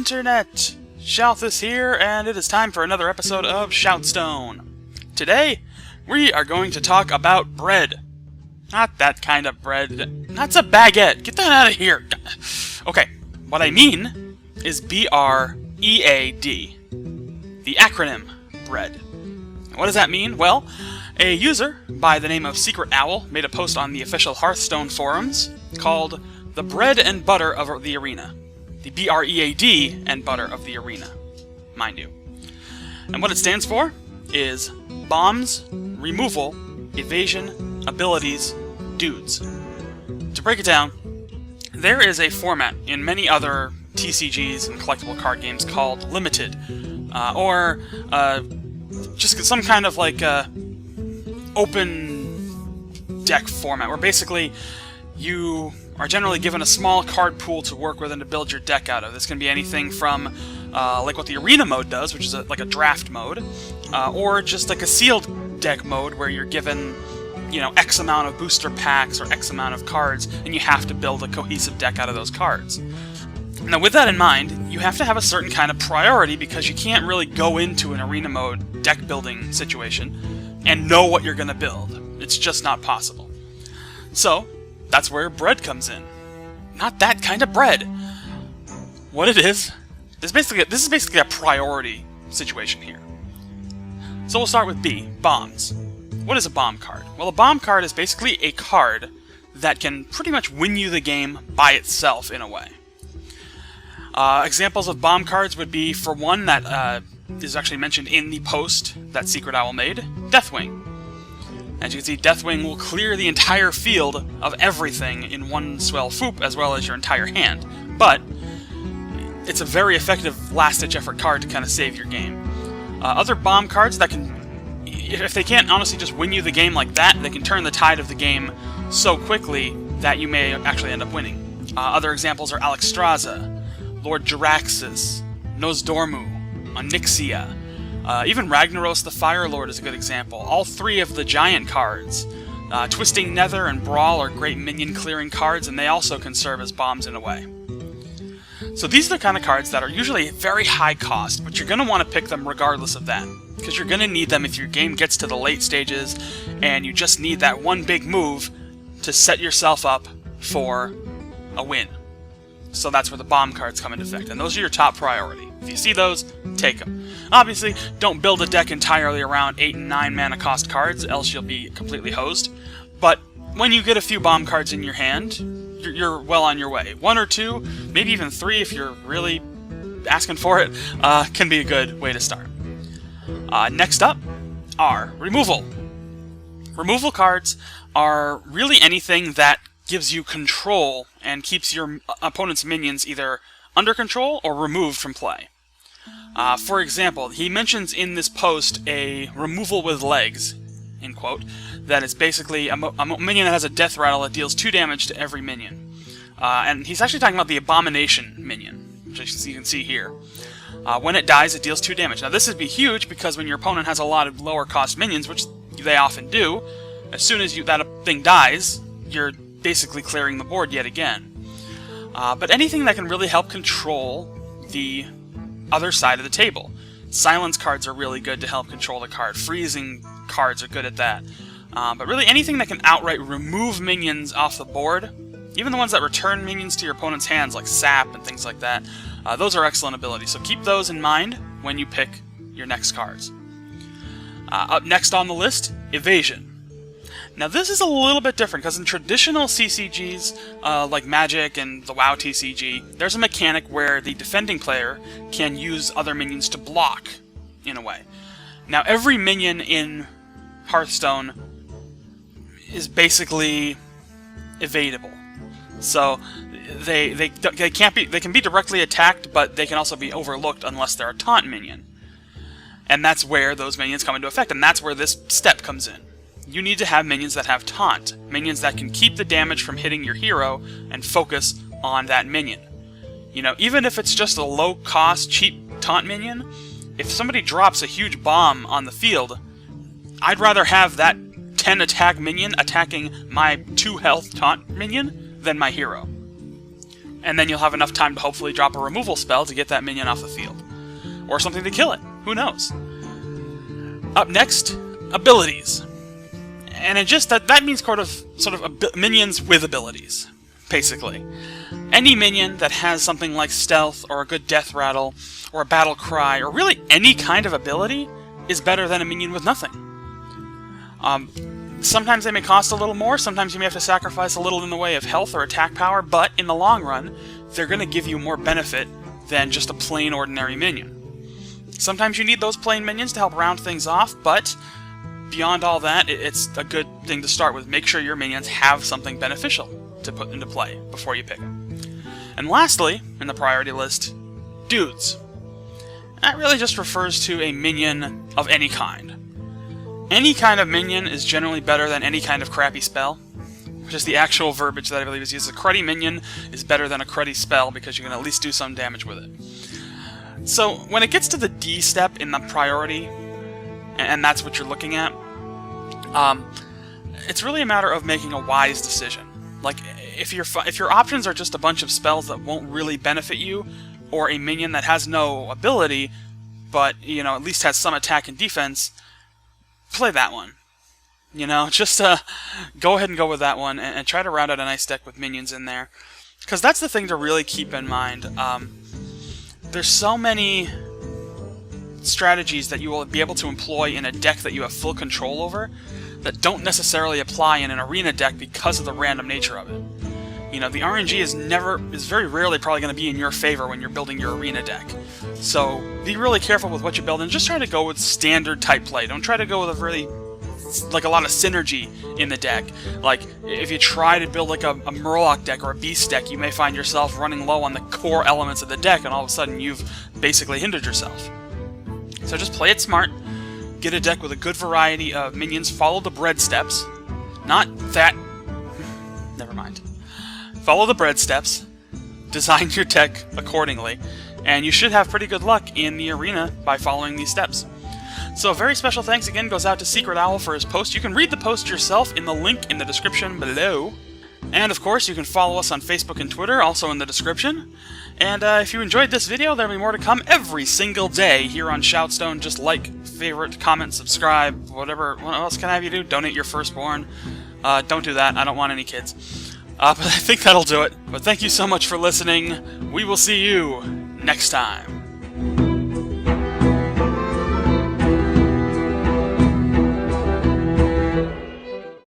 Internet! Shalthis here, and it is time for another episode of ShoutStone. Today, we are going to talk about bread. Not that kind of bread. That's a baguette. Get that out of here. Okay, what I mean is B.R.E.A.D. The acronym BREAD. What does that mean? Well, a user by the name of SecretOwl made a post on the official Hearthstone forums called the bread and butter of the arena. The B.R.E.A.D. and butter of the arena, mind you. And what it stands for is bombs, removal, evasion, abilities, dudes. To break it down, there is a format in many other TCGs and collectible card games called limited, or just some kind of like open deck format, where basically you are generally given a small card pool to work with and to build your deck out of. This can be anything from like what the arena mode does, which is like a draft mode, or just like a sealed deck mode where you're given, you know, X amount of booster packs or X amount of cards, and you have to build a cohesive deck out of those cards. Now, with that in mind, you have to have a certain kind of priority, because you can't really go into an arena mode deck building situation and know what you're going to build. It's just not possible. So that's where bread comes in. Not that kind of bread. What it is this is basically a priority situation here. So we'll start with B, bombs. What is a bomb card? Well, a bomb card is basically a card that can pretty much win you the game by itself in a way. Examples of bomb cards would be, for one that is actually mentioned in the post that SecretOwl made, Deathwing. As you can see, Deathwing will clear the entire field of everything in one swell swoop, as well as your entire hand. But it's a very effective last-ditch effort card to kind of save your game. Other bomb cards that can, if they can't honestly just win you the game like that, they can turn the tide of the game so quickly that you may actually end up winning. Other examples are Alexstrasza, Lord Jaraxxus, Nosdormu, Onyxia. Even Ragnaros the Fire Lord is a good example. All three of the giant cards, Twisting Nether and Brawl, are great minion clearing cards, and they also can serve as bombs in a way. So these are the kind of cards that are usually very high cost, but you're going to want to pick them regardless of that, because you're going to need them if your game gets to the late stages and you just need that one big move to set yourself up for a win. So that's where the bomb cards come into effect, and those are your top priority. If you see those, take them. Obviously, don't build a deck entirely around 8 and 9 mana cost cards, else you'll be completely hosed. But when you get a few bomb cards in your hand, you're well on your way. 1 or 2, maybe even 3 if you're really asking for it, can be a good way to start. Next up are removal. Removal cards are really anything that gives you control and keeps your opponent's minions either under control or removed from play. For example, he mentions in this post a removal with legs, in quote, that is basically a minion that has a death rattle that deals 2 damage to every minion. And he's actually talking about the Abomination minion, which you can see here. When it dies, it deals 2 damage. Now this would be huge, because when your opponent has a lot of lower cost minions, which they often do, as soon as that thing dies, you're basically clearing the board yet again. But anything that can really help control the other side of the table. Silence cards are really good to help control the card. Freezing cards are good at that. But really anything that can outright remove minions off the board, even the ones that return minions to your opponent's hands, like Sap and things like that, those are excellent abilities. So keep those in mind when you pick your next cards. Up next on the list, Evasion. Now this is a little bit different, because in traditional CCGs, like Magic and the WoW TCG, there's a mechanic where the defending player can use other minions to block, in a way. Now every minion in Hearthstone is basically evadable. So they can be directly attacked, but they can also be overlooked unless they're a taunt minion. And that's where those minions come into effect, and that's where this step comes in. You need to have minions that have taunt, minions that can keep the damage from hitting your hero and focus on that minion. You know, even if it's just a low-cost, cheap taunt minion, if somebody drops a huge bomb on the field, I'd rather have that 10 attack minion attacking my 2 health taunt minion than my hero. and then you'll have enough time to hopefully drop a removal spell to get that minion off the field. Or something to kill it. Who knows? Up next, abilities. And it just that means sort of minions with abilities, basically. Any minion that has something like stealth, or a good death rattle, or a battle cry, or really any kind of ability, is better than a minion with nothing. Sometimes they may cost a little more, sometimes you may have to sacrifice a little in the way of health or attack power, but in the long run, they're going to give you more benefit than just a plain ordinary minion. Sometimes you need those plain minions to help round things off, but beyond all that, it's a good thing to start with. Make sure your minions have something beneficial to put into play before you pick them. And lastly, in the priority list, dudes. That really just refers to a minion of any kind. Any kind of minion is generally better than any kind of crappy spell, which is the actual verbiage that I believe is used. A cruddy minion is better than a cruddy spell because you can at least do some damage with it. So when it gets to the D step in the priority, and that's what you're looking at, it's really a matter of making a wise decision. Like, if your options are just a bunch of spells that won't really benefit you, or a minion that has no ability, but, you know, at least has some attack and defense, play that one. You know, just go ahead and go with that one, and try to round out a nice deck with minions in there. Because that's the thing to really keep in mind. There's so many strategies that you will be able to employ in a deck that you have full control over that don't necessarily apply in an arena deck because of the random nature of it. You know, the RNG is very rarely probably going to be in your favor when you're building your arena deck. So be really careful with what you build, and just try to go with standard type play. Don't try to go with a lot of synergy in the deck. Like, if you try to build like a Murloc deck or a Beast deck, you may find yourself running low on the core elements of the deck, and all of a sudden you've basically hindered yourself. So just play it smart. Get a deck with a good variety of minions. Follow the B.R.E.A.D steps. Not that... Never mind. Follow the B.R.E.A.D steps. Design your deck accordingly. And you should have pretty good luck in the arena by following these steps. So a very special thanks again goes out to SecretOwl for his post. You can read the post yourself in the link in the description below. And of course, you can follow us on Facebook and Twitter, also in the description. And if you enjoyed this video, there'll be more to come every single day here on ShoutStone. Just like, favorite, comment, subscribe, whatever. What else can I have you do? Donate your firstborn. Don't do that. I don't want any kids. But I think that'll do it. But thank you so much for listening. We will see you next time.